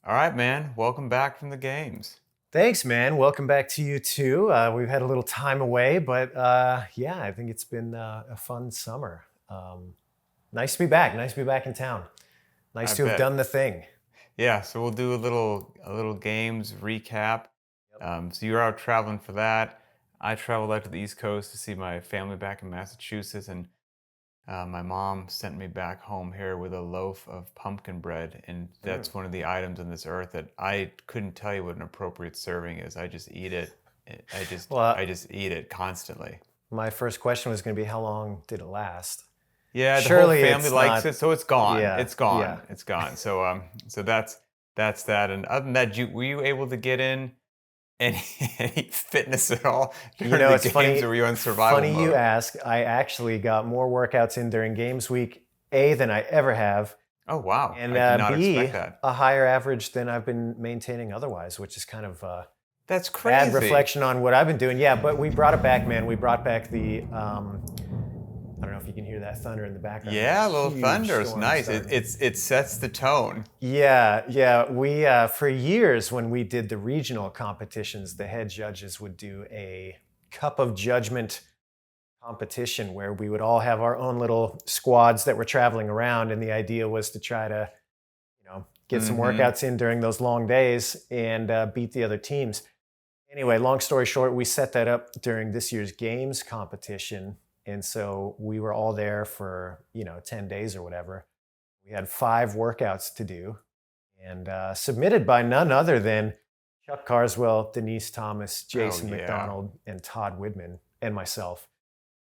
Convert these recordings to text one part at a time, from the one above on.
All right, man. Welcome back from the games. Thanks, man. Welcome back to you too. We've had a little time away, but yeah, I think it's been a fun summer. Nice to be back. Nice to be back in town. I Nice to have bet. done the thing. Yeah, so we'll do a little games recap. Yep. So you're out traveling for that. I traveled out to the East Coast to see my family back in Massachusetts, and my mom sent me back home here with a loaf of pumpkin bread, and Mm. that's one of the items on this earth that I couldn't tell you what an appropriate serving is. I just eat it. I just Well, I just eat it constantly. my first question was going to be, how long did it last? Yeah, the whole Surely family it's likes not. it, so it's gone. Yeah, It's yeah. gone. It's gone. So that's that. And other than that, were you able to get in any, any fitness at all You during know, the it's games, or funny. were you in survival Funny you mode? ask. I actually got more workouts in during games week A than I ever have, Oh wow, and I did not B, expect that. a higher average than I've been maintaining otherwise, which is kind of That's bad crazy. reflection on what I've been doing. Yeah, but we brought it back, man. We brought back I don't know if you can hear that thunder in the background. We got Yeah, a a little huge thunder. It's storm nice. starting. It sets the tone. Yeah, yeah. We for years when we did the regional competitions, the head judges would do a cup of judgment competition where we would all have our own little squads that were traveling around, and the idea was to try to, get some Mm-hmm. workouts in during those long days and beat the other teams. Anyway, long story short, we set that up during this year's games competition. And so we were all there for, 10 days or whatever. We had 5 workouts to do and submitted by none other than Chuck Carswell, Denise Thomas, Oh Jason yeah. McDonald, and Todd Widman, and myself.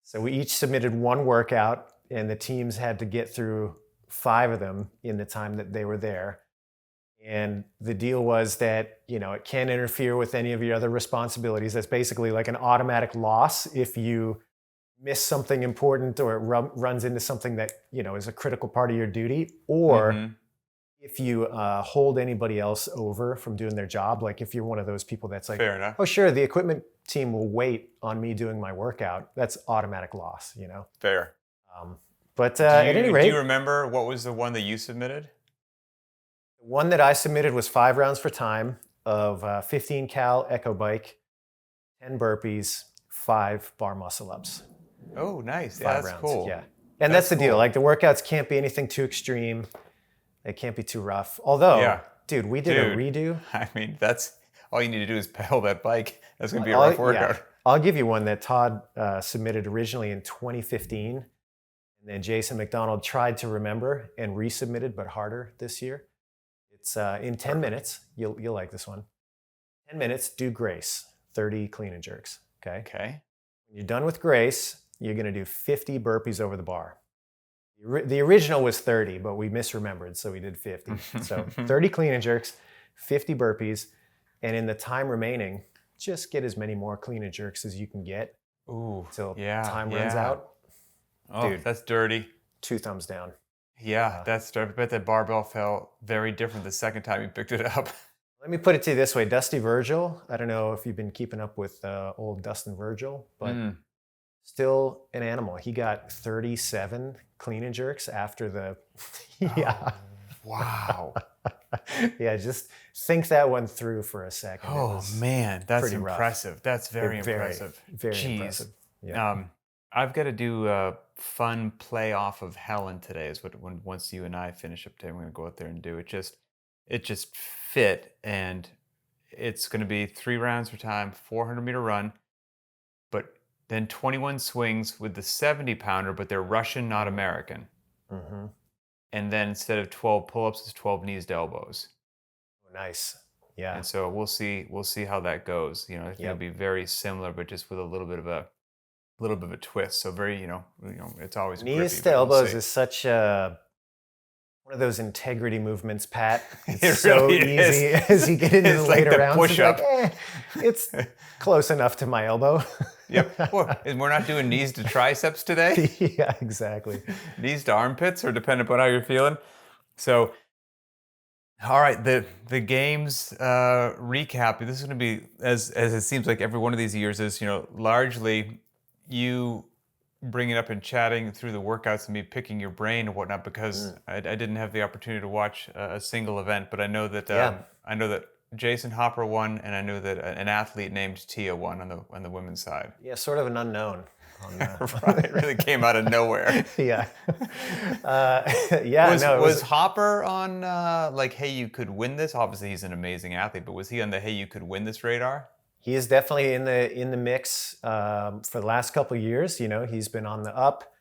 So we each submitted one workout, and the teams had to get through 5 of them in the time that they were there. And the deal was that, it can't interfere with any of your other responsibilities. That's basically like an automatic loss if you miss something important or it runs into something that, is a critical part of your duty, or Mm-hmm. if you hold anybody else over from doing their job. Like if you're one of those people that's like, Fair enough. oh, sure, the equipment team will wait on me doing my workout. That's automatic loss. Fair. Um, but Do at any you do you rate, remember what was the one that you submitted? the one that I submitted was 5 rounds for time of 15 cal echo bike, 10 burpees, 5 bar muscle ups. Oh, nice. Yeah, Five that's rounds, cool. yeah. And that's That's the deal. cool. Like the workouts can't be anything too extreme. They can't be too rough. Although, Yeah. dude, we did a Dude, redo. I mean, that's all you need to do is pedal that bike. That's going to be a I'll, rough yeah, workout. I'll give you one that Todd submitted originally in 2015, and then Jason McDonald tried to remember and resubmitted, but harder this year. It's in 10 Perfect. minutes. You'll like this one. 10 minutes. Do Grace. 30 clean and jerks. Okay. Okay. When you're done with Grace, you're going to do 50 burpees over the bar. The original was 30, but we misremembered, so we did 50. So 30 clean and jerks, 50 burpees, and in the time remaining, just get as many more clean and jerks as you can get Ooh, till yeah, time runs yeah. out. Oh, Dude, that's dirty. 2 thumbs down. Yeah, Uh, that's dirty. I bet that barbell felt very different the second time you picked it up. Let me put it to you this way. Dusty Virgil, I don't know if you've been keeping up with old Dustin Virgil, but Mm. still an animal. He got 37 clean and jerks after the, yeah. Oh, wow. Yeah, just think that one through for a second. It Oh was man, that's pretty rough. impressive. That's very Very, impressive. very Jeez. impressive. Yeah. I've got to do a fun play off of Helen today. Is what once you and I finish up today, I'm going to go out there and do it. It just fit, and it's going to be 3 rounds for time, 400-meter run, but then 21 swings with the 70-pounder, but they're Russian, not American. Hmm. And then instead of 12 pull-ups, it's 12 knees to elbows. Nice. Yeah. And so we'll see how that goes. I think it'll Yep. be very similar, but just with a little bit of a twist. So very, it's always Knees grippy, to but we'll elbows see. is such one of those integrity movements, Pat. It's It so really is. easy as you get into the It's like later the rounds. It's like, push-up. it's close enough to my elbow. Yep. Well, and we're not doing knees to triceps today. Yeah, exactly. Knees to armpits, or depending upon how you're feeling. So, all right, the games recap. This is going to be as it seems like every one of these years is. Largely you bringing up and chatting through the workouts and me picking your brain and whatnot because Mm. I didn't have the opportunity to watch a single event, but Yeah. I know that Jason Hopper won, and I know that an athlete named Tia won on the women's side. Yeah, sort of an unknown on Right, it really came out of nowhere. yeah. Yeah, no, it Was was Hopper on like, hey, you could win this? Obviously, he's an amazing athlete, but was he on the hey, you could win this radar? he is definitely in the mix for the last couple of years. He's been on the up,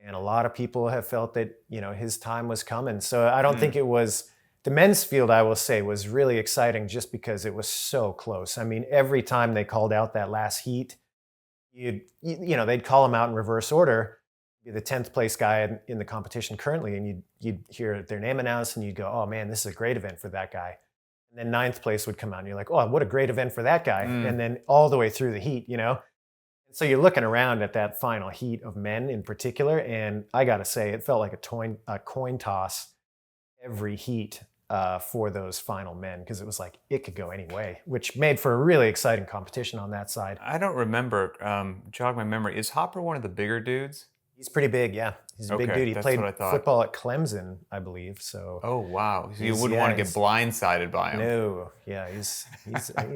and a lot of people have felt that his time was coming. So I don't think Mm, it was the men's field. I will say was really exciting just because it was so close. I mean, every time they called out that last heat, they'd call him out in reverse order. Be the 10th place guy in the competition currently, and you'd hear their name announced, and you'd go, "Oh man, this is a great event for that guy." And then ninth place would come out, and you're like, "Oh, what a great event for that guy!" mm. And then all the way through the heat. So you're looking around at that final heat of men in particular, and I got to say, it felt like a coin toss every heat for those final men because it was like it could go any way, which made for a really exciting competition on that side. I don't remember. Jog my memory. Is Hopper one of the bigger dudes? He's pretty big, yeah. He's a big Okay, dude. He that's what played I thought. football at Clemson, I believe. So Oh wow! So you he's wouldn't yeah, want to get he's blindsided by him. no, yeah, he's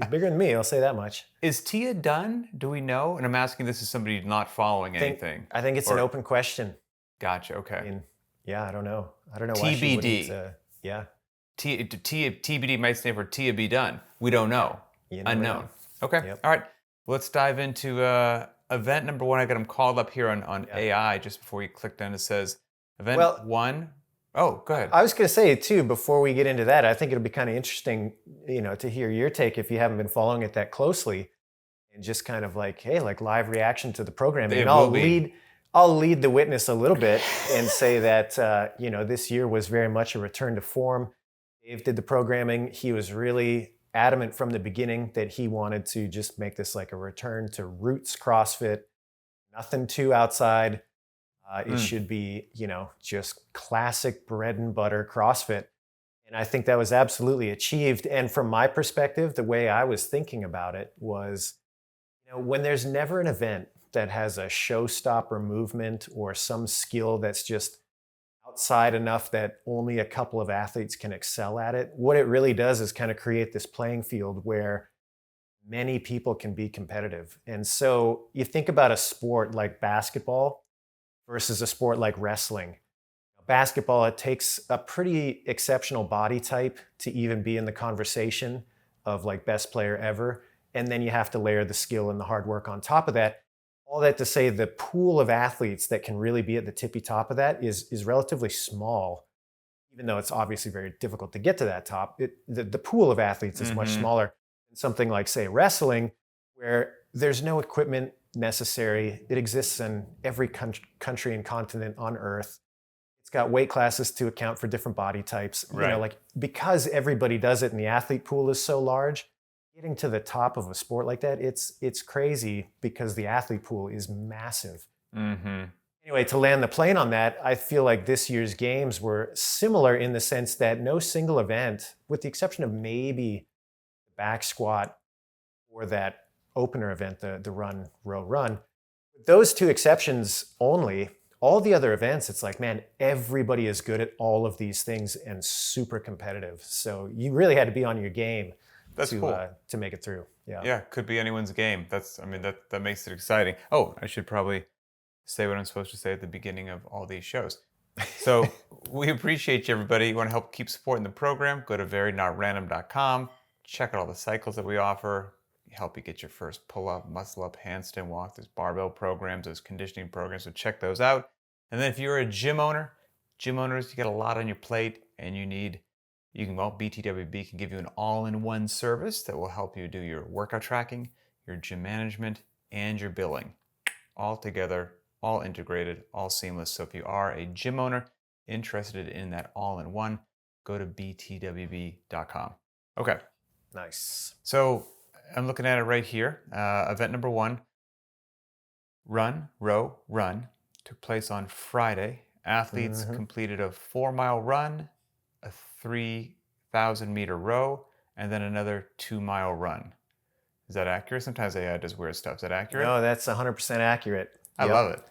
bigger than me. I'll say that much. Is Tia done? Do we know? And I'm asking this as somebody not following I think anything. I think it's an Or open question. gotcha. I Okay. mean, yeah, I don't know. I don't know why she wouldn't. TBD. Yeah, TBD might stand for Tia be done. We don't know. you never know. Unknown. Okay. Yep. All right. Let's dive into event number one. I got them called up here on Yeah. AI just before you click down. It says event Well, one. Oh, go ahead. I was going to say too, before we get into that, I think it'll be kind of interesting, to hear your take if you haven't been following it that closely, and just kind of like, hey, like live reaction to the programming. It And will be. I'll lead the witness a little bit and say that this year was very much a return to form. Dave did the programming. He was really adamant from the beginning that he wanted to just make this like a return to roots CrossFit, nothing too outside. It Mm. should be, just classic bread and butter CrossFit. And I think that was absolutely achieved. And from my perspective, the way I was thinking about it was, when there's never an event that has a showstopper movement or some skill that's just outside enough that only a couple of athletes can excel at it, what it really does is kind of create this playing field where many people can be competitive. And so you think about a sport like basketball versus a sport like wrestling. Basketball, it takes a pretty exceptional body type to even be in the conversation of like best player ever. And then you have to layer the skill and the hard work on top of that. All that to say, the pool of athletes that can really be at the tippy top of that is relatively small, even though it's obviously very difficult to get to that top. The pool of athletes is much Mm-hmm. smaller than something like, say, wrestling, where there's no equipment necessary. It exists in every country and continent on Earth. It's got weight classes to account for different body types. Right. Like because everybody does it and the athlete pool is so large, getting to the top of a sport like that, it's crazy because the athlete pool is massive. Mm-hmm. Anyway, to land the plane on that, I feel like this year's games were similar in the sense that no single event, with the exception of maybe the back squat or that opener event, the run, row, run, those two exceptions only, all the other events, it's like, man, everybody is good at all of these things and super competitive. So you really had to be on your game That's cool. to make it through. Yeah. Yeah, could be anyone's game. That makes it exciting. Oh, I should probably say what I'm supposed to say at the beginning of all these shows. So we appreciate you, everybody. You want to help keep supporting the program? Go to verynnotrandom.com. Check out all the cycles that we offer. Help you get your first pull-up, muscle-up, handstand walk. There's barbell programs, there's conditioning programs. So check those out. And then if you're a gym owner, gym owners, you got a lot on your plate, and btwb can give you an all-in-one service that will help you do your workout tracking, your gym management, and your billing. All together, all integrated, all seamless. So if you are a gym owner interested in that all-in-one, go to btwb.com. Okay. Nice. So I'm looking at it right here. Event number one, run, row, run, took place on Friday. Athletes completed a 4-mile run, a 3,000-meter row, and then another 2-mile run. Is that accurate? Sometimes AI does weird stuff. Is that accurate? No, that's 100% accurate. I Yep. love it.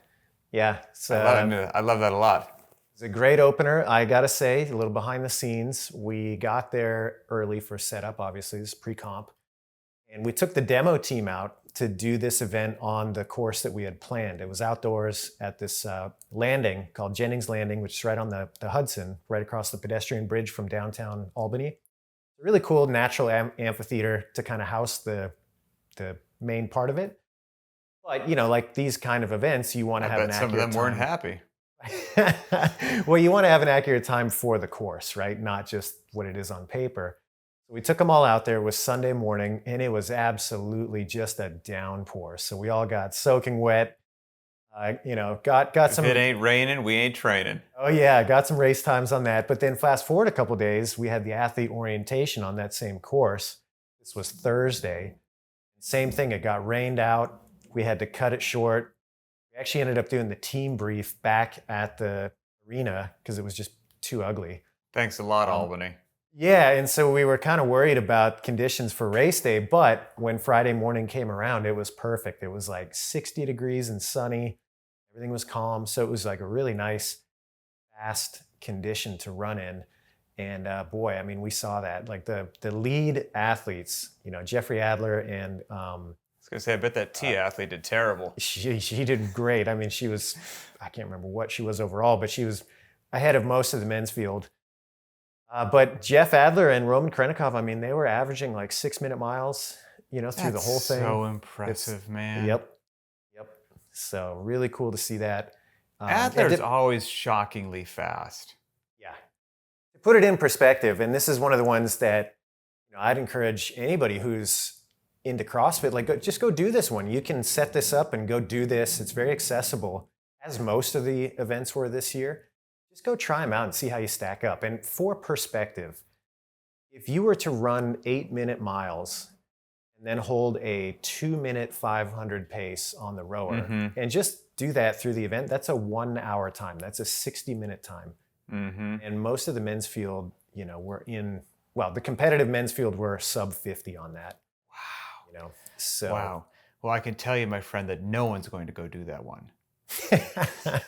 Yeah, I love that a lot. it's a great opener. I gotta say, a little behind the scenes. We got there early for setup, obviously, this is pre-comp. And we took the demo team out to do this event on the course that we had planned. It was outdoors at this landing called Jennings Landing, which is right on the Hudson, right across the pedestrian bridge from downtown Albany. A really cool natural amphitheater to kind of house the main part of it. But like these kind of events, you want to I have an bet some of accurate them weren't time. happy. Well, you want to have an accurate time for the course, right? Not just what it is on paper. So we took them all out there. It was Sunday morning, and it was absolutely just a downpour. So we all got soaking wet. Got If it some. ain't raining, we ain't training. Oh yeah, got some race times on that. But then fast forward a couple days, we had the athlete orientation on that same course. This was Thursday. Same thing. It got rained out. We had to cut it short. We actually ended up doing the team brief back at the arena because it was just too ugly. Thanks a lot, Um, Albany. Yeah, and so we were kind of worried about conditions for race day, but when Friday morning came around, it was perfect. It was like 60 degrees and sunny. Everything was calm. So it was like a really nice, fast condition to run in. And boy, I mean, we saw that. Like the lead athletes, Jeffrey Adler and I was gonna say, I bet that T athlete did terrible. she did great. I mean, I can't remember what she was overall, but she was ahead of most of the men's field. But Jeff Adler and Roman Krenikov, I mean, they were averaging like 6-minute miles, through the That's whole thing. so impressive, man. Yep. Yep. So really cool to see that. Adler's always shockingly fast. Yeah. To put it in perspective, and this is one of the ones that I'd encourage anybody who's into CrossFit, like just go do this one. You can set this up and go do this. It's very accessible, as most of the events were this year. Just go try them out and see how you stack up. And for perspective, if you were to run 8-minute miles and then hold a 2-minute 500 pace on the rower and just do that through the event, that's a 1-hour time. That's a 60-minute time. And most of the men's field, the competitive men's field were sub 50 on that. Wow. So. Wow. Well, I can tell you, my friend, that no one's going to go do that one.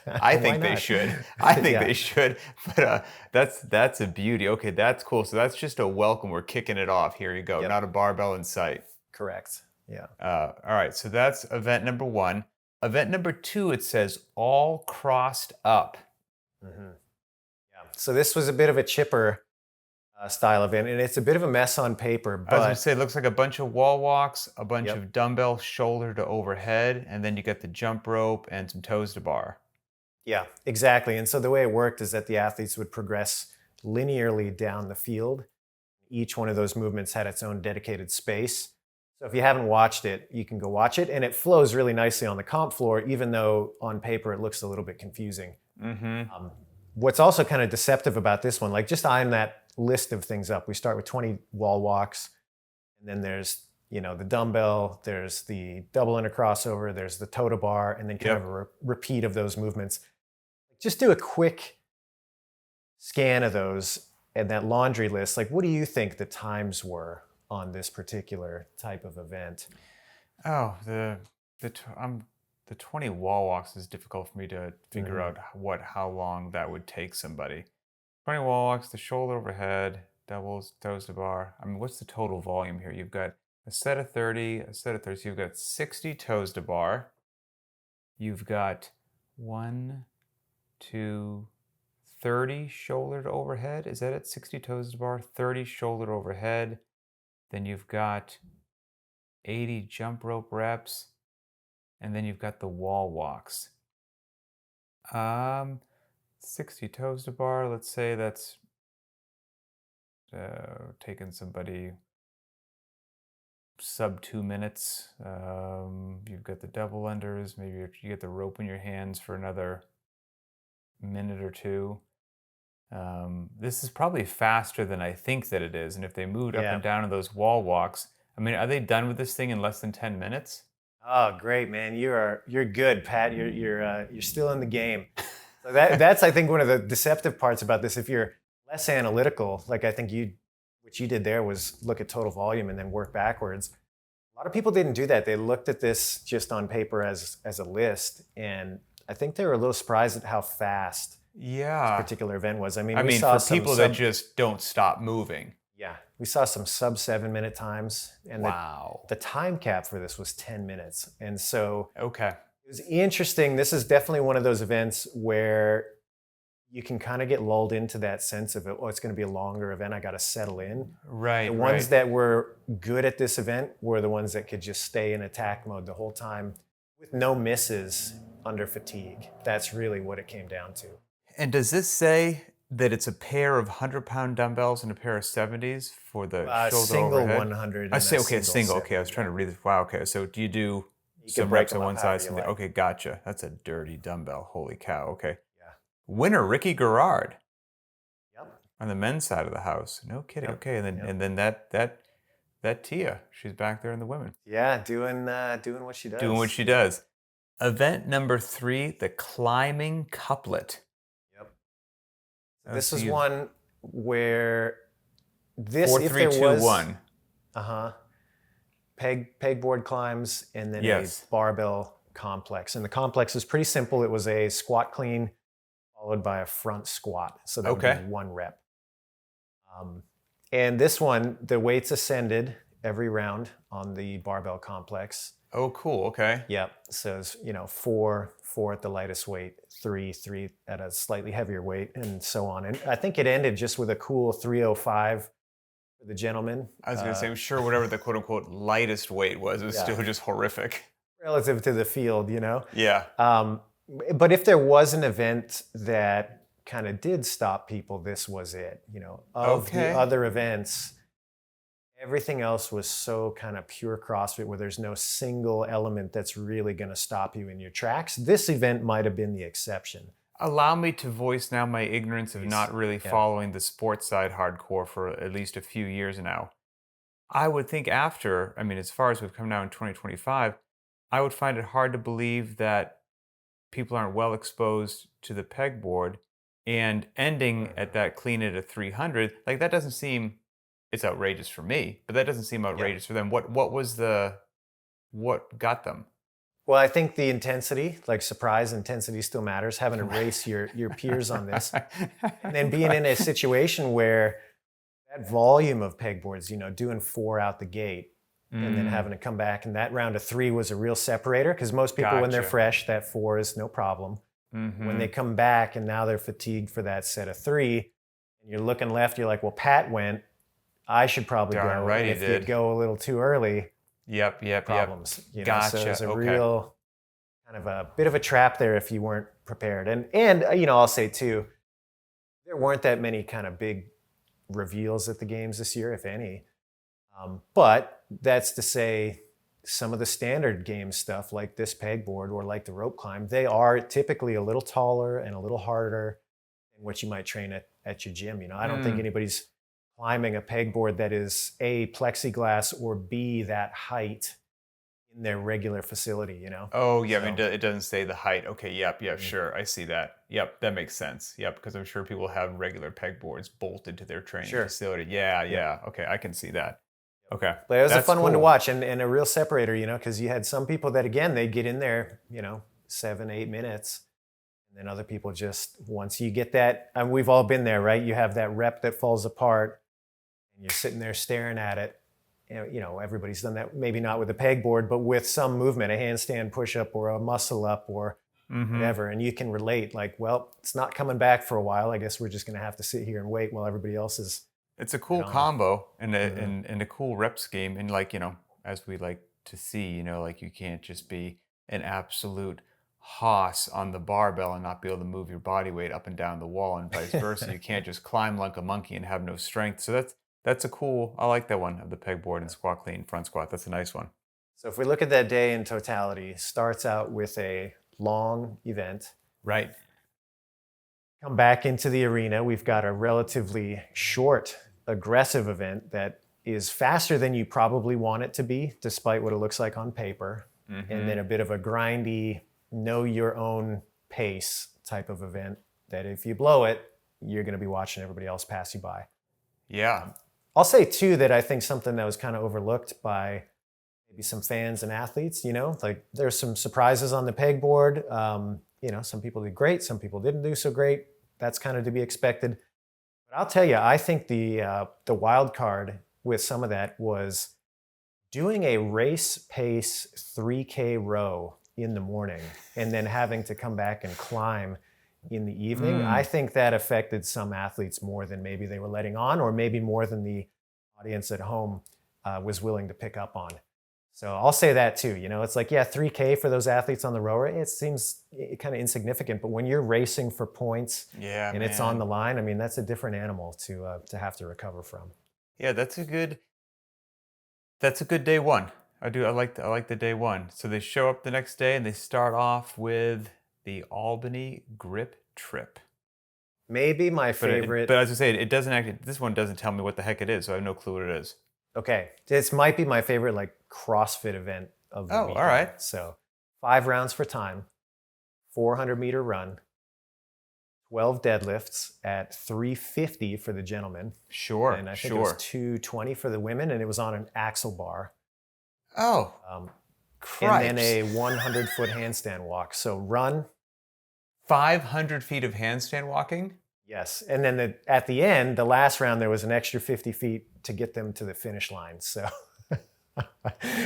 I think they should. I think they should. But that's a beauty. Okay, that's cool. So that's just a welcome. We're kicking it off. Here you go. Yep. Not a barbell in sight. Correct. Yeah. All right. So that's event number 1. Event number 2, it says all crossed up. Yeah. So this was a bit of a chipper style event, and it's a bit of a mess on paper. But I was going to say, it looks like a bunch of wall walks, a bunch of dumbbell shoulder to overhead, and then you get the jump rope and some toes to bar. Yeah, exactly. And so the way it worked is that the athletes would progress linearly down the field. Each one of those movements had its own dedicated space. So if you haven't watched it, you can go watch it. And it flows really nicely on the comp floor, even though on paper it looks a little bit confusing. What's also kind of deceptive about this one, like just eyeing that list of things up. We start with 20 wall walks, and then there's the dumbbell, there's the double under crossover, there's the toe to bar, and then kind of a repeat of those movements. Just do a quick scan of those and that laundry list. Like, what do you think the times were on this particular type of event? Oh, the 20 wall walks is difficult for me to figure out how long that would take somebody. 20 wall walks, the shoulder overhead, doubles, toes to bar. I mean, what's the total volume here? You've got a set of 30, so you've got 60 toes to bar. You've got 1, 2, 30 shoulder to overhead. Is that it? 60 toes to bar, 30 shoulder to overhead. Then you've got 80 jump rope reps. And then you've got the wall walks. 60 toes to bar. Let's say that's taking somebody sub 2 minutes. You've got the double unders. Maybe you get the rope in your hands for another minute or two. This is probably faster than I think that it is. And if they moved up and down in those wall walks, I mean, are they done with this thing in less than 10 minutes? Oh, great, man! You're good, Pat. You're still in the game. So that's I think one of the deceptive parts about this. If you're less analytical, like I think what you did there was look at total volume and then work backwards. A lot of people didn't do that. They looked at this just on paper as a list, and I think they were a little surprised at how fast this Yeah. particular event was. I mean, I we mean, saw for some people that just don't stop moving. yeah, we saw some sub 7-minute times, and Wow. the time cap for this was 10 minutes. And so Okay. it was interesting. This is definitely one of those events where you can kind of get lulled into that sense of, oh, it's going to be a longer event. I got to settle in. Right, The ones right. that were good at this event were the ones that could just stay in attack mode the whole time with no misses under fatigue. That's really what it came down to. And does this say that it's a pair of 100-pound dumbbells and a pair of 70s for the shoulder Single overhead? 100 I and say, a okay, a single. Okay, I 70, was trying yeah. to read this. Wow, okay. So do you do You can some break reps them on up one however side? you Some the, like. okay, gotcha. That's a dirty dumbbell. Holy cow. Okay. Yeah. Winner, Ricky Garrard Yep. on the men's side of the house. No kidding. Yep. Okay, and then Yep. and then that Tia, she's back there in the women. Yeah, doing what she does. Doing what she does. Event number 3, the climbing couplet. Yep. Oh, This so is you- one where this 4, if 3, there 2, was 1. Pegboard climbs and then Yes. a barbell complex. And the complex is pretty simple. It was a squat clean followed by a front squat. So that would Okay. be 1 rep. And this one, the weights ascended every round on the barbell complex. Oh, cool. Okay. Yep. So it's, 4 at the lightest weight, 3 at a slightly heavier weight, and so on. And I think it ended just with a cool 305 for the gentleman. I was going to say, I'm sure whatever the quote unquote lightest weight was, it was Yeah. still just horrific. Relative to the field, Yeah. But if there was an event that kind of did stop people, this was it. Of Okay. the other events, everything else was so kind of pure CrossFit where there's no single element that's really going to stop you in your tracks. This event might have been the exception. Allow me to voice now my ignorance of Please. not really Yeah. following the sports side hardcore for at least a few years now. I would think after, I mean, as far as we've come now in 2025, I would find it hard to believe that people aren't well exposed to the pegboard and ending at that clean at a 300. Like that doesn't seem, it's outrageous for me, but that doesn't seem outrageous for them. What got them? Well, I think the intensity, like surprise intensity still matters, having to race your peers on this. And then being in a situation where that volume of pegboards, doing 4 out the gate and then having to come back. And that round of 3 was a real separator because most people, when they're Gotcha. fresh, that 4 is no problem. When they come back and now they're fatigued for that set of 3, and you're looking left, you're like, well, Pat went, I should probably Darn go. right And he if did. you go a little too early, Yep. problems. So Gotcha, it's a okay. real kind of a bit of a trap there if you weren't prepared. And I'll say too, there weren't that many kind of big reveals at the games this year, if any. But that's to say, some of the standard game stuff like this pegboard or like the rope climb, they are typically a little taller and a little harder than what you might train at your gym. I don't think anybody's climbing a pegboard that is A, plexiglass, or B, that height in their regular facility, Oh, yeah. I mean, So- it doesn't say the height. Okay. Yep. Sure. I see that. Yep. That makes sense. Yep. Because I'm sure people have regular pegboards bolted to their training Sure. facility. Yeah. Okay. I can see that. Okay. But it was a That's fun one to cool. watch and a real separator, because you had some people that, again, they'd get in there, 7, 8 minutes. And then other people just, once you get that, and we've all been there, right? You have that rep that falls apart and you're sitting there staring at it. Everybody's done that, maybe not with a pegboard, but with some movement, a handstand push-up or a muscle up or whatever. And you can relate like, well, it's not coming back for a while. I guess we're just going to have to sit here and wait while everybody else is. It's a cool combo and a cool rep scheme. And like, as we like to see, like you can't just be an absolute hoss on the barbell and not be able to move your body weight up and down the wall and vice versa. You can't just climb like a monkey and have no strength. So that's a cool, I like that one of the pegboard and squat clean front squat. That's a nice one. So if we look at that day in totality, starts out with a long event. Right. Come back into the arena. We've got a relatively short, aggressive event that is faster than you probably want it to be, despite what it looks like on paper. And then a bit of a grindy, know your own pace type of event that if you blow it, you're going to be watching everybody else pass you by. Yeah. I'll say too that I think something that was kind of overlooked by maybe some fans and athletes, like there's some surprises on the pegboard. some people did great, some people didn't do so great. That's kind of to be expected. But I'll tell you, I think the wild card with some of that was doing a race pace 3K row in the morning and then having to come back and climb in the evening. I think that affected some athletes more than maybe they were letting on, or maybe more than the audience at home was willing to pick up on. So I'll say that too. It's like, yeah, 3K for those athletes on the rower, it seems kind of insignificant. But when you're racing for points and it's on the line, I mean, that's a different animal to have to recover from. Yeah, that's a good day one. I like the day one. So they show up the next day and they start off with the Albany Grip Trip. Maybe my favorite. But as I say, it doesn't actually. This one doesn't tell me what the heck it is, so I have no clue what it is. Okay, this might be my favorite like CrossFit event of the weekend. All right. So 5 rounds for time, 400-meter run, 12 deadlifts at 350 for the gentlemen. Sure. And I think it was 220 for the women, and it was on an axle bar. Oh. And then a 100-foot handstand walk. So run. 500 feet of handstand walking? Yes. And then at the end, the last round, there was an extra 50 feet to get them to the finish line. So,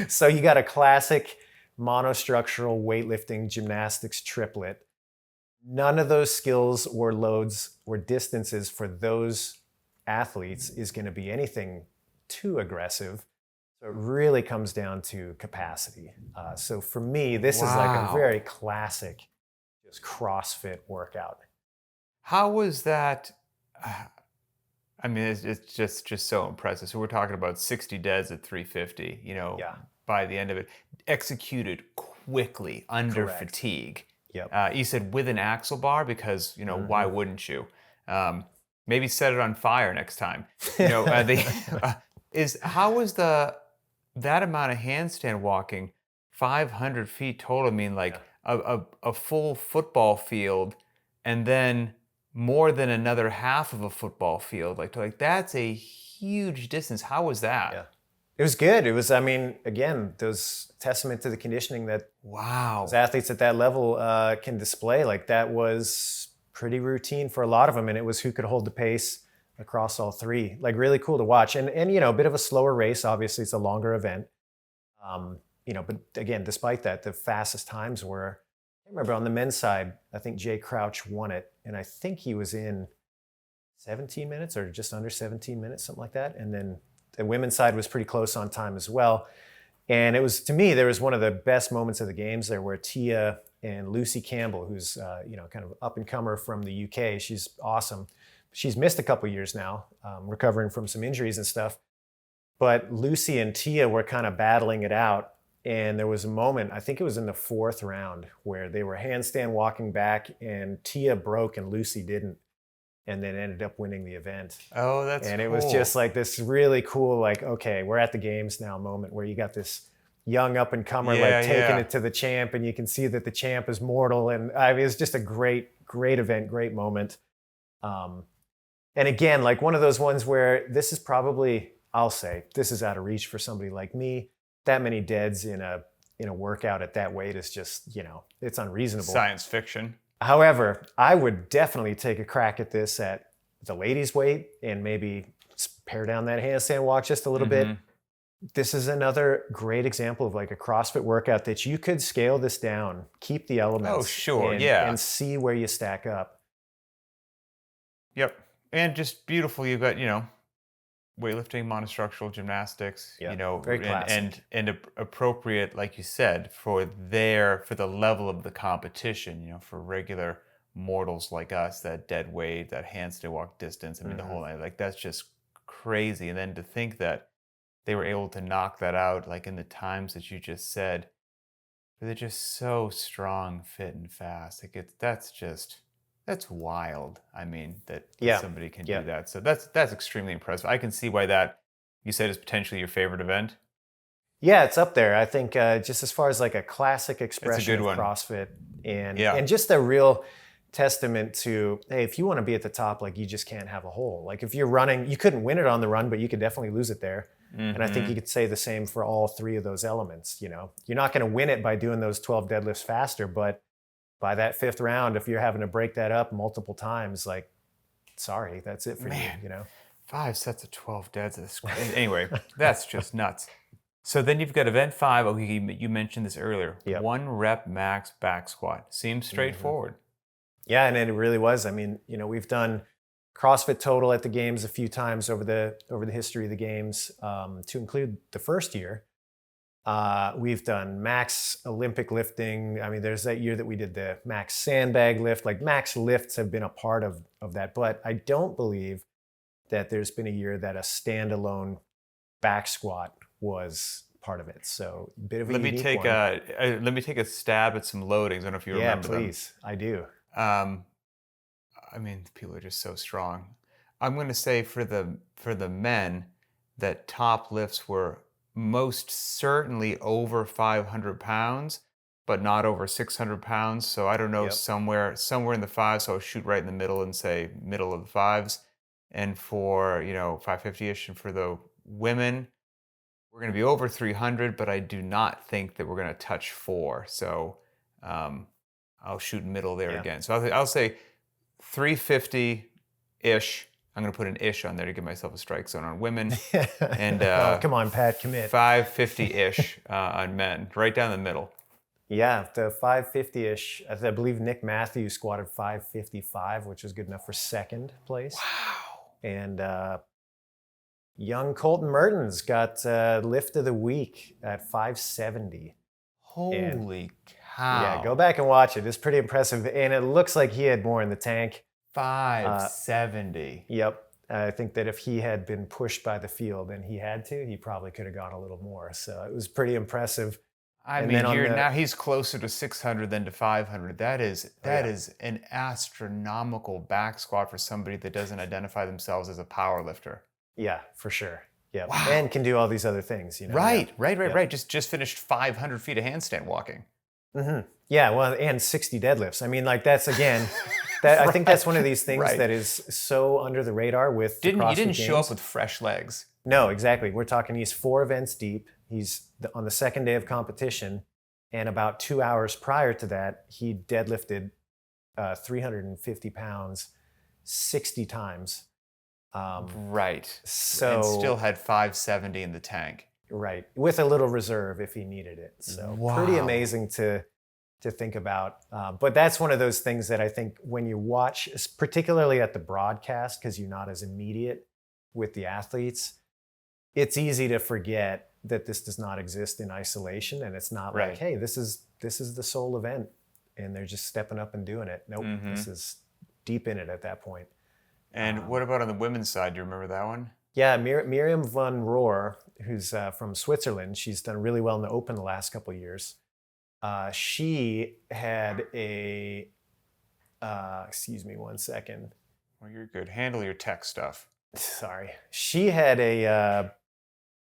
so you got a classic monostructural weightlifting gymnastics triplet. None of those skills or loads or distances for those athletes is going to be anything too aggressive. So it really comes down to capacity. So for me, this is like a very classic just CrossFit workout. How was that? I mean, it's just so impressive. So we're talking about 60 deads at 350, by the end of it, executed quickly under fatigue. Yep. You said with an axle bar because, why wouldn't you? Maybe set it on fire next time. How was that amount of handstand walking, 500 feet total? I mean, like a full football field, and then more than another half of a football field. Like that's a huge distance. How was that? Yeah. It was good. It was, I mean, again, those testament to the conditioning that those athletes at that level can display. Like that was pretty routine for a lot of them. And it was who could hold the pace across all three. Like really cool to watch. And a bit of a slower race. Obviously, it's a longer event. But again, despite that, the fastest times were, I remember on the men's side, I think Jay Crouch won it. And I think he was in 17 minutes or just under 17 minutes, something like that. And then the women's side was pretty close on time as well. And it was, to me, there was one of the best moments of the games there where Tia and Lucy Campbell, who's, kind of up and comer from the UK. She's awesome. She's missed a couple years now, recovering from some injuries and stuff. But Lucy and Tia were kind of battling it out. And there was a moment, I think it was in the 4th round, where they were handstand walking back and Tia broke and Lucy didn't. And then ended up winning the event. Oh, that's And it was just like this really cool, like, okay, we're at the games now moment where you got this young up and comer taking it to the champ, and you can see that the champ is mortal. And I mean, it's just a great event, great moment. And again, like one of those ones where this is probably, I'll say, this is out of reach for somebody like me. That many deads in a workout at that weight is just, it's unreasonable. Science fiction. However, I would definitely take a crack at this at the ladies' weight and maybe pare down that handstand walk just a little bit. This is another great example of like a CrossFit workout that you could scale this down, keep the elements. Oh, sure, and see where you stack up. Yep. And just beautiful. You've got, weightlifting, monostructural gymnastics, very classic. and appropriate, like you said, for the level of the competition, for regular mortals like us, that dead weight, that handstand walk distance. I mean, the whole night, like that's just crazy. And then to think that they were able to knock that out, like in the times that you just said, they're just so strong, fit, and fast. Like that's wild. I mean, that somebody can do that. So that's extremely impressive. I can see why that, you said, is potentially your favorite event. Yeah, it's up there. I think just as far as like a classic expression of CrossFit and just a real testament to, hey, if you want to be at the top, like you just can't have a hole. Like if you're running, you couldn't win it on the run, but you could definitely lose it there. And I think you could say the same for all three of those elements. You're not going to win it by doing those 12 deadlifts faster, but by that 5th round, if you're having to break that up multiple times, like, sorry, that's it for Man, you, 5 sets of 12 deads. Anyway, that's just nuts. So then you've got event 5. Okay, you mentioned this earlier. Yep. 1 rep max back squat. Seems straightforward. Yeah, and it really was. I mean, we've done CrossFit Total at the games a few times over the history of the games, to include the first year. We've done max Olympic lifting. I mean, there's that year that we did the max sandbag lift. Like, max lifts have been a part of that, but I don't believe that there's been a year that a standalone back squat was part of it. So, a bit of a Let me unique take one. let me take a stab at some loadings. I don't know if you Yeah, remember please. I do. them. I mean, people are just so strong. I'm going to say for the men that top lifts were most certainly over 500 pounds, but not over 600 pounds. So I don't know, Yep. somewhere in the fives. So I'll shoot right in the middle and say middle of the fives. And for 550ish, and for the women, we're going to be over 300, but I do not think that we're going to touch 4. So I'll shoot middle there Yeah. again. So I'll say 350-ish. I'm going to put an ish on there to give myself a strike zone on women, and Oh, come on, Pat, commit. 550-ish on men, right down the middle. Yeah, the 550-ish. I believe Nick Matthews squatted 555, which was good enough for second place. Wow. And young Colton Mertens got lift of the week at 570. Holy cow. Yeah, go back and watch it. It's pretty impressive. And it looks like he had more in the tank. 570. Yep. I think that if he had been pushed by the field and he had to, he probably could have gone a little more. So it was pretty impressive. I And mean, then now he's closer to 600 than to 500. That is yeah. an astronomical back squat for somebody that doesn't identify themselves as a power lifter. Yeah, for sure. Yeah. Wow. And can do all these other things, Right, Yeah. right. Just finished 500 feet of handstand walking. Mm-hmm. Yeah, well, and 60 deadlifts. I mean, like, that's, again, that I think that's one of these things that is so under the radar with the CrossFit You didn't show Games. up with fresh legs. No, exactly. We're talking he's 4 events deep. He's on the second day of competition, and about 2 hours prior to that, he deadlifted 350 pounds 60 times. Right. So, and still had 570 in the tank. Right, with a little reserve if he needed it. So pretty amazing to think about. But that's one of those things that I think when you watch, particularly at the broadcast, because you're not as immediate with the athletes, it's easy to forget that this does not exist in isolation, and it's not like, hey, this is the sole event, and they're just stepping up and doing it. Nope, This is deep in it at that point. And what about on the women's side? Do you remember that one? Yeah, Miriam van Roer, who's from Switzerland, she's done really well in the Open the last couple of years. She had a, excuse me one second. Well, you're good. Handle your tech stuff. Sorry. She had an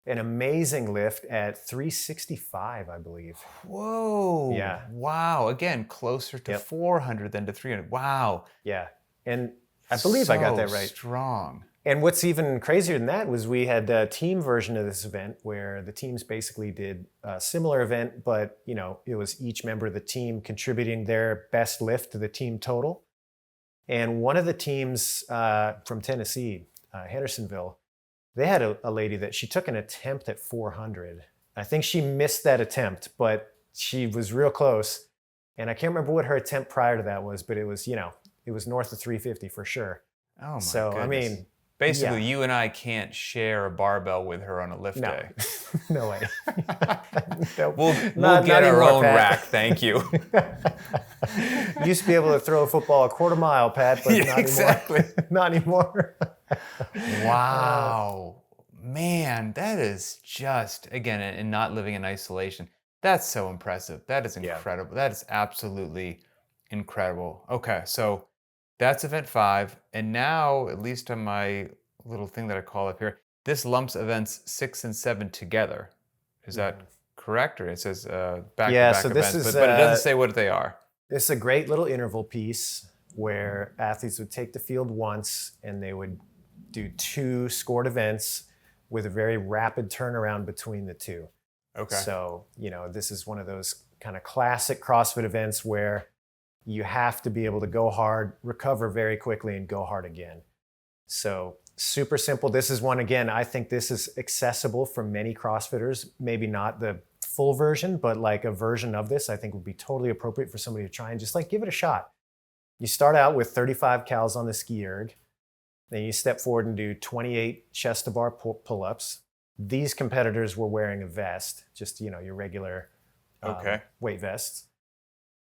amazing lift at 365, I believe. Whoa. Yeah. Wow. Again, closer to 400 than to 300. Wow. Yeah. And I believe I got that right. Strong. And what's even crazier than that was we had a team version of this event where the teams basically did a similar event, but it was each member of the team contributing their best lift to the team total. And one of the teams from Tennessee, Hendersonville, they had a lady that she took an attempt at 400. I think she missed that attempt, but she was real close. And I can't remember what her attempt prior to that was, but it was, it was north of 350 for sure. Oh my so, goodness. I mean, basically, you and I can't share a barbell with her on a lift day. No way. We'll get our own rack, thank you. Used to be able to throw a football a quarter mile, Pat, but not anymore. Not anymore. Wow. Man, that is just, again, and not living in isolation. That's so impressive. That is incredible. That is absolutely incredible. Okay, so that's event 5. And now, at least on my little thing that I call up here, this lumps events 6 and 7 together. Is that correct? Or it says back-to-back events, but it doesn't say what they are. This is a great little interval piece where athletes would take the field once and they would do 2 scored events with a very rapid turnaround between the 2. Okay. So, this is one of those kind of classic CrossFit events where you have to be able to go hard, recover very quickly, and go hard again. So super simple. This is one, again, I think this is accessible for many CrossFitters. Maybe not the full version, but like a version of this, I think would be totally appropriate for somebody to try and just like give it a shot. You start out with 35 cals on the ski erg. Then you step forward and do 28 chest to bar pull-ups. These competitors were wearing a vest, just, your regular Okay. weight vests.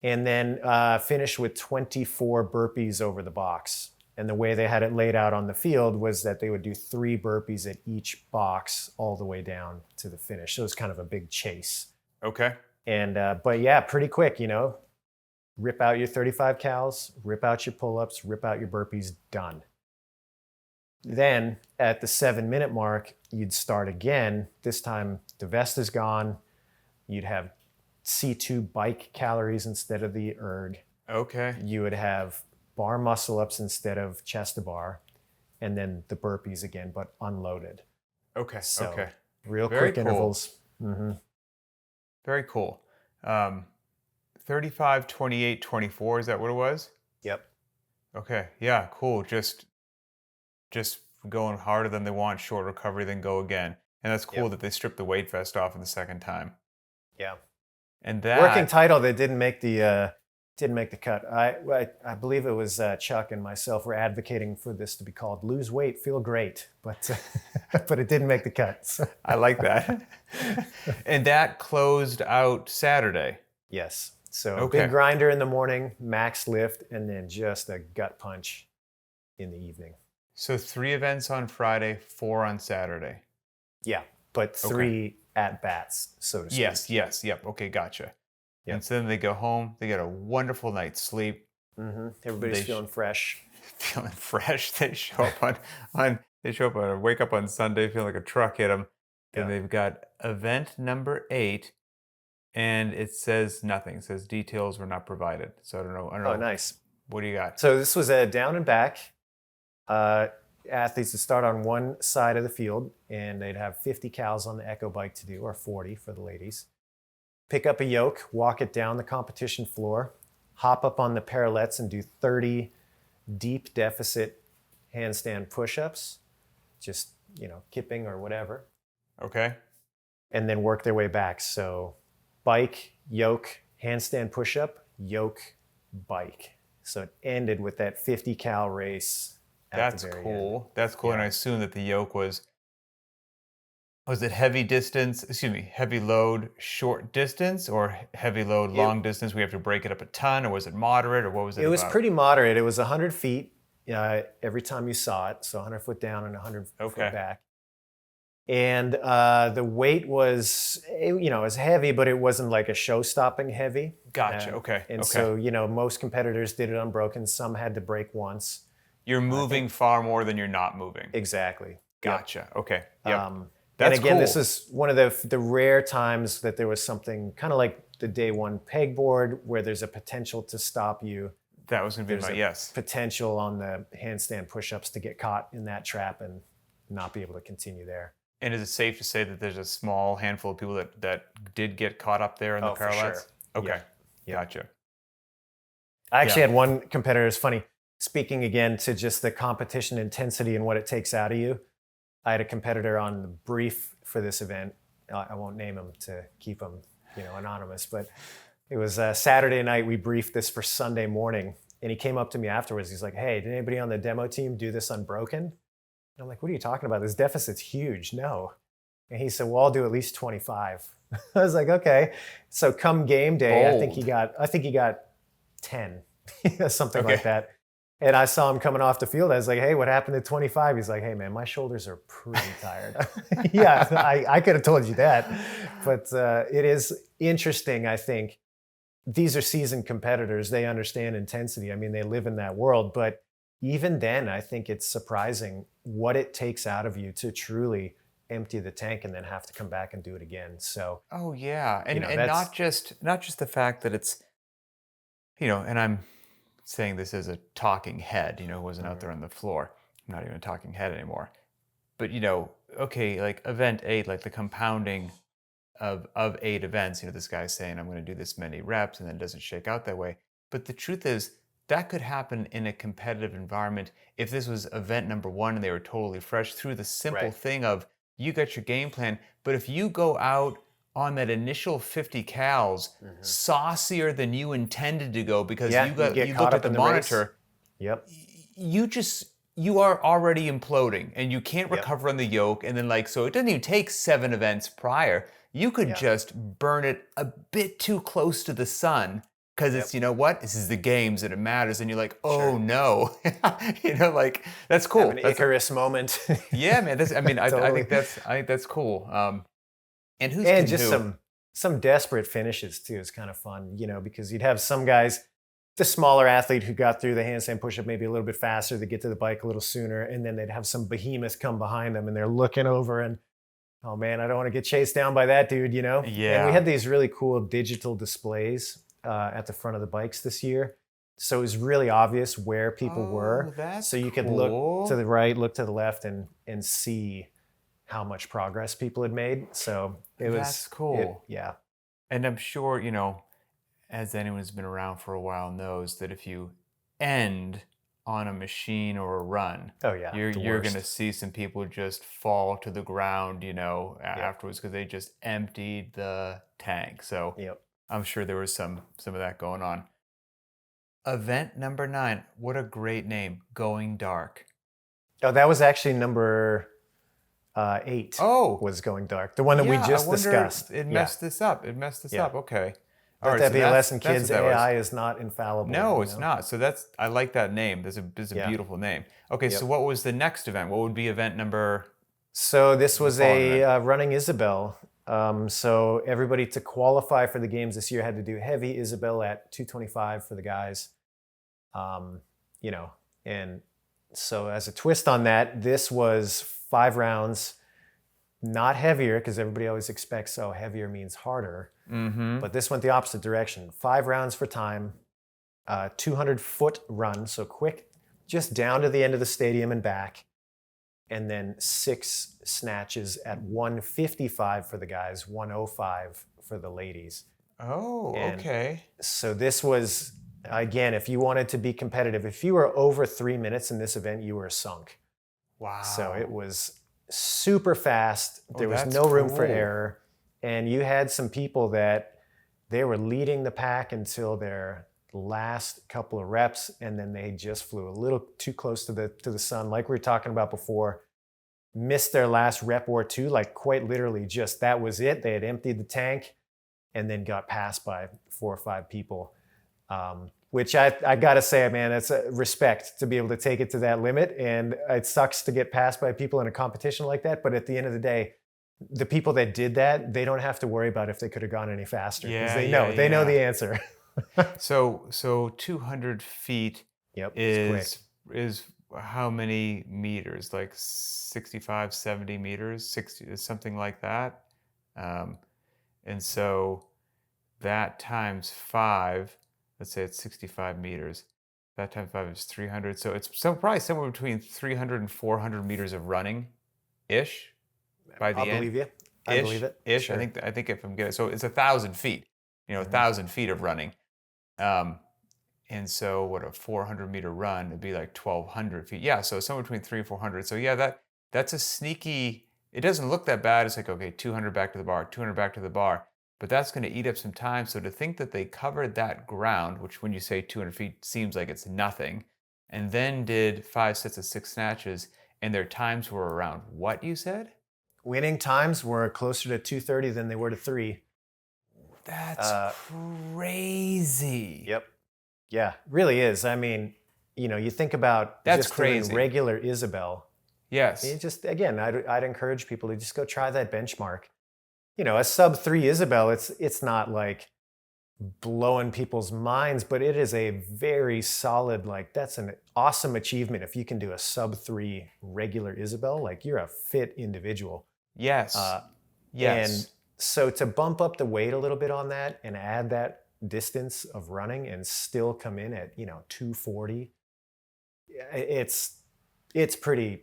And then finish with 24 burpees over the box. And the way they had it laid out on the field was that they would do 3 burpees at each box all the way down to the finish. So it was kind of a big chase. Okay. And, but yeah, pretty quick, rip out your 35 cals, rip out your pull-ups, rip out your burpees, done. Then at the 7-minute mark, you'd start again. This time the vest is gone. You'd have C2 bike calories instead of the erg. Okay. You would have bar muscle ups instead of chest to bar, and then the burpees again, but unloaded. Okay. So Okay. real Very quick cool. intervals. Mm-hmm. Very cool. 35, 28, 24, is that what it was? Yep. Okay. Yeah, cool. Just going harder than they want, short recovery, then go again. And that's cool Yep. that they stripped the weight vest off in the second time. Yeah. And Working that title that didn't make the cut. I believe it was Chuck and myself were advocating for this to be called "Lose Weight, Feel Great," but but it didn't make the cut. So. I like that. And that closed out Saturday. Yes. So Okay. big grinder in the morning, max lift, and then just a gut punch in the evening. So 3 events on Friday, 4 on Saturday. Yeah, but 3 at bats, so to speak. Yes. Yep. Okay, gotcha. Yep. And so then they go home, they get a wonderful night's sleep. Mm-hmm. Everybody's They feeling fresh. feeling fresh. They show up wake up on Sunday feeling like a truck hit them. Then Yeah. they've got event number 8, and it says nothing. It says details were not provided. So I don't know. Oh, nice. What do you got? So this was a down and back. Athletes would start on one side of the field, and they'd have 50 cals on the Echo bike to do, or 40 for the ladies. Pick up a yoke, walk it down the competition floor, hop up on the parallettes and do 30 deep deficit handstand push-ups, just, kipping or whatever, Okay. and then work their way back. So bike, yoke, handstand push-up, yoke, bike. So it ended with that 50 cal race. That's cool. End. That's cool. Yeah. And I assume that the yoke was it heavy distance, heavy load, short distance, or heavy load, long distance? We have to break it up a ton, or was it moderate, or what was it? It was about? pretty moderate. It was 100 feet every time you saw it. So 100 foot down and 100 foot back. And the weight was, it was heavy, but it wasn't like a show-stopping heavy. Gotcha. Okay. And okay. so, most competitors did it unbroken. Some had to break once. You're moving far more than you're not moving. Exactly. Gotcha. Yep. Okay. Yep. And again, cool. This is one of the rare times that there was something kind of like the day one pegboard where there's a potential to stop you. That was going to be my yes. Potential on the handstand push-ups to get caught in that trap and not be able to continue there. And is it safe to say that there's a small handful of people that did get caught up there in the parallettes? For sure. Okay. Yep. Gotcha. I actually had one competitor, it's funny, speaking again to just the competition intensity and what it takes out of you. I had a competitor on the brief for this event. I won't name him to keep him, anonymous, but it was Saturday night. We briefed this for Sunday morning, and he came up to me afterwards. He's like, "Hey, did anybody on the demo team do this unbroken?" And I'm like, "What are you talking about? This deficit's huge." No. And he said, "Well, I'll do at least 25." I was like, "Okay." So come game day, Bold. I think he got 10, something like that. And I saw him coming off the field. I was like, "Hey, what happened to 25?" He's like, "Hey, man, my shoulders are pretty tired." Yeah, I could have told you that. But it is interesting, I think. These are seasoned competitors. They understand intensity. I mean, they live in that world. But even then, I think it's surprising what it takes out of you to truly empty the tank and then have to come back and do it again. So, oh yeah, and that's not just the fact that it's, and I'm saying this as a talking head, who wasn't out there on the floor. I'm not even a talking head anymore. But okay, like event 8, like the compounding of 8 events. This guy's saying I'm going to do this many reps, and then it doesn't shake out that way. But the truth is, that could happen in a competitive environment if this was event number one and they were totally fresh through the simple Right. thing of you got your game plan. But if you go out on that initial 50 cals Hmm. saucier than you intended to go because Yeah, you get you caught looked at up the in the race. monitor, Yep. you are already imploding and you can't Yep. recover on the yoke. And then, like, so it doesn't even take 7 events prior. You could Yeah. just burn it a bit too close to the sun because it's, Yep. you know what, this is the games and it matters. And you're like, oh Sure. no. Like, that's Have cool. an That's, Icarus moment. yeah, man. That's, I mean, Totally. I think that's cool. And who's And kidding just who? some desperate finishes too is kind of fun, because you'd have some guys, the smaller athlete who got through the handstand push-up maybe a little bit faster, they get to the bike a little sooner, and then they'd have some behemoth come behind them and they're looking over and, oh man, I don't want to get chased down by that dude. And we Yeah. had these really cool digital displays at the front of the bikes this year. So it was really obvious where people Oh, were. that's So you could look to cool. the right, look to the left, and see how much progress people had made. So That's cool. yeah. And I'm sure, as anyone who's been around for a while knows that if you end on a machine or a run, Oh yeah, the you're gonna worst. see some people just fall to the ground, Yep. afterwards because they just emptied the tank. So Yep. I'm sure there was some of that going on. Event number 9. What a great name. Going dark. Oh, that was actually number 8 Oh, was Going Dark. The one that we yeah. I just wonder discussed. it Yeah. messed this up. It messed this Yeah. up. Okay. All Let right. that So be a lesson, that's what kids. that was. AI is not infallible, No, it's not. So that's I like that name. This is a Yeah. beautiful name. Okay, so Yep. what was the next event? What would be event number So this the was following a event? running Isabelle. So everybody to qualify for the games this year had to do heavy Isabelle at 225 for the guys. Um, you know, and so as a twist on that, this was 5 rounds, not heavier because everybody always expects, oh, heavier means harder. Mm-hmm. But this went the opposite direction. 5 rounds for time, 200-foot run, so quick, just down to the end of the stadium and back, and then 6 snatches at 155 for the guys, 105 for the ladies. Oh, And okay. so this was, again, if you wanted to be competitive, if you were over 3 minutes in this event, you were sunk. So it Wow. was super fast. Oh, There was that's no room for cool. error. And you had some people that they were leading the pack until their last couple of reps, and then they just flew a little too close to the sun, like we were talking about before. Missed their last rep or two, like quite literally, just that was it. They had emptied the tank, and then got passed by 4 or 5 people. Which I gotta say, man, it's a respect to be able to take it to that limit. And it sucks to get passed by people in a competition like that. But at the end of the day, the people that did that, they don't have to worry about if they could have gone any faster because Yeah, yeah, they know yeah. the answer. So 200 feet Yep, it's quick. is how many meters? Like 65, 70 meters, 60, something like that. Um, and so that times 5, let's say it's 65 meters. That times 5 is 300. So it's probably somewhere between 300 and 400 meters of running ish by I'll the end. believe you. I believe it. Ish. Sure. I think if I'm getting, so it's 1,000 feet, a Mhm. 1,000 feet of running. Um, and so what, a 400-meter run, it'd be like 1,200 feet. Yeah. So somewhere between 300 and 400. So yeah, that's a sneaky, it doesn't look that bad. It's like, okay, 200 back to the bar, 200 back to the bar, but that's going to eat up some time. So to think that they covered that ground, which when you say 200 feet seems like it's nothing, and then did 5 sets of 6 snatches and their times were around what you said? Winning times were closer to 230 than they were to 3. That's Uh, crazy. yep. Yeah, really is. I mean, you think about That's just doing crazy. regular Isabelle. Yes. It just, again, I'd encourage people to just go try that benchmark. A sub 3 Isabelle, it's not like blowing people's minds, but it is a very solid, like, that's an awesome achievement if you can do a sub 3 regular Isabelle. Like, you're a fit individual. Yes. Uh, and Yes. so to bump up the weight a little bit on that and add that distance of running and still come in at 240, it's pretty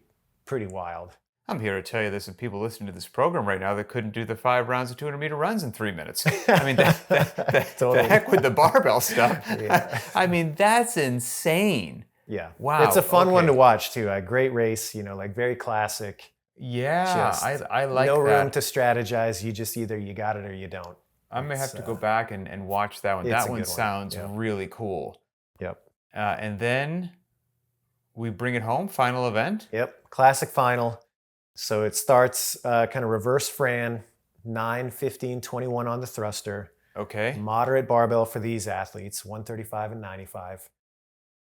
wild. I'm here to tell you there's some people listening to this program right now that couldn't do the 5 rounds of 200-meter runs in 3 minutes. I mean, the Totally. heck with the barbell stuff. Yeah. I mean, that's insane. Yeah. It's a Wow. fun one to Okay. watch too. A great race, like very classic. Yeah, Just I no like room to that. strategize. You just either you got it or you don't. I may have It's to go back and watch that one. it's That a one good one. sounds Yep. really cool. Yep. And then we bring it home, final event. Yep. Classic final. So it starts kind of reverse Fran, 9, 15, 21 on the thruster. Okay. Moderate barbell for these athletes, 135 and 95.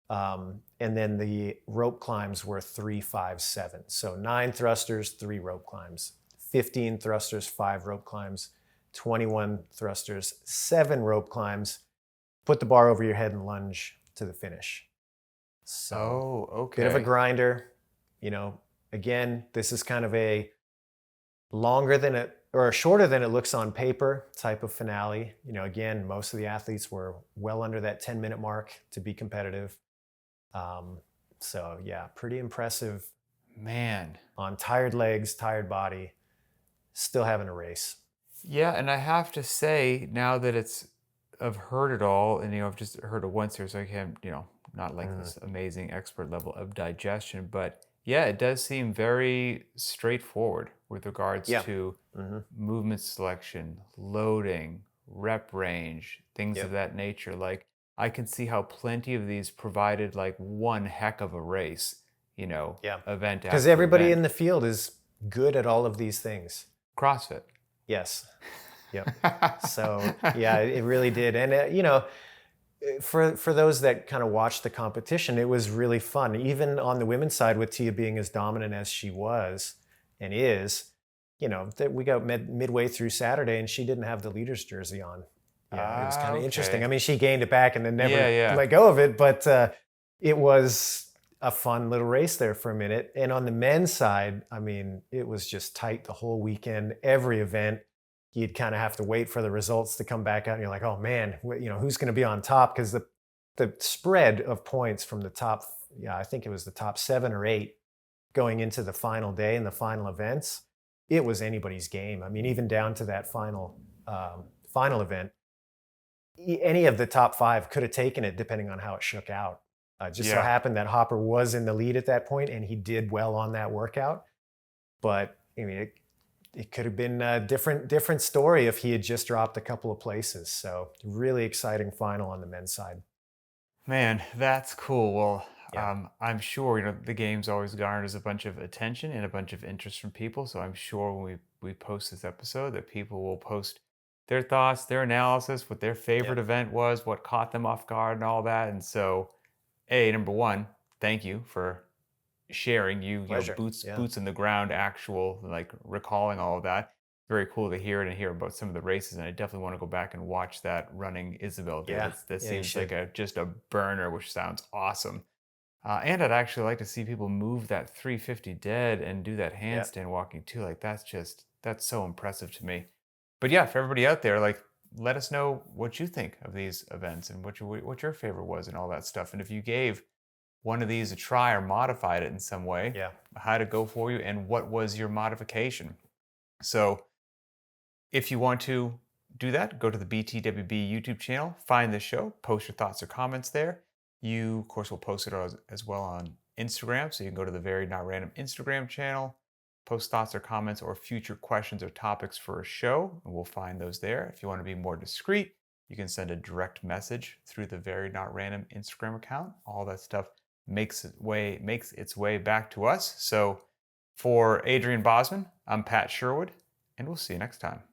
And then the rope climbs were 3, 5, 7. So 9 thrusters, 3 rope climbs. 15 thrusters, 5 rope climbs. 21 thrusters, 7 rope climbs. Put the bar over your head and lunge to the finish. So Oh, bit of a okay. grinder. Again, this is kind of a longer than it or shorter than it looks on paper type of finale. Again, most of the athletes were well under that 10-minute mark to be competitive. So yeah, pretty impressive Man. on tired legs, tired body, still having a race. Yeah, and I have to say, now that I've heard it all, and I've just heard it once here, so I can't, not like Mhm. this amazing expert level of digestion, but yeah, it does seem very straightforward with regards Yeah. to Hmm. movement selection, loading, rep range, things of Yep. that nature. Like, I can see how plenty of these provided like one heck of a race, Yeah. event Because after everybody event. in the field is good at all of these things. CrossFit. Yes. Yep. So yeah, it really did. And for those that kind of watched the competition, it was really fun. Even on the women's side, with Tia being as dominant as she was and is, that we got midway through Saturday and she didn't have the leader's jersey on. Yeah, it was kind of interesting. I Okay. mean, she gained it back and then Yeah, never yeah. let go of it, but it was a fun little race there for a minute. And on the men's side, I mean, it was just tight the whole weekend, every event. You'd kind of have to wait for the results to come back out, and you're like, oh man, who's going to be on top? Because the spread of points from the top, yeah, I think it was the top 7 or 8 going into the final day and the final events, it was anybody's game. I mean, even down to that final event, any of the top 5 could have taken it depending on how it shook out. Just so Yeah. happened that Hopper was in the lead at that point, and he did well on that workout. But I mean, it could have been a different story if he had just dropped a couple of places. So really exciting final on the men's side. Man, that's cool. Well, Yeah. I'm sure the games always garners a bunch of attention and a bunch of interest from people. So I'm sure when we post this episode, that people will post their thoughts, their analysis, what their favorite Yep. event was, what caught them off guard, and all that. And so, a number one, thank you for sharing. Pleasure. Yeah. Boots in the ground, actual like recalling all of that. Very cool to hear it and hear about some of the races, and I definitely want to go back and watch that running Isabelle video. Yeah. That Yeah. You seems like should. just a burner, which sounds awesome. And I'd actually like to see people move that 350 dead and do that Yeah. handstand walking too. Like, that's so impressive to me. But yeah, for everybody out there, like, let us know what you think of these events and what your favorite was and all that stuff. And if you gave one of these a try or modified it in some way, Yeah. how to go for you and what was your modification. So if you want to do that, go to the btwb YouTube channel, find the show, post your thoughts or comments there. You, of course, will post it as well on Instagram. So you can go to the Very Not Random Instagram channel, post thoughts or comments or future questions or topics for a show, and we'll find those there. If you want to be more discreet, you can send a direct message through the Very Not Random Instagram account. All that stuff makes its way back to us. So for Adrian Bosman, I'm Pat Sherwood, and we'll see you next time.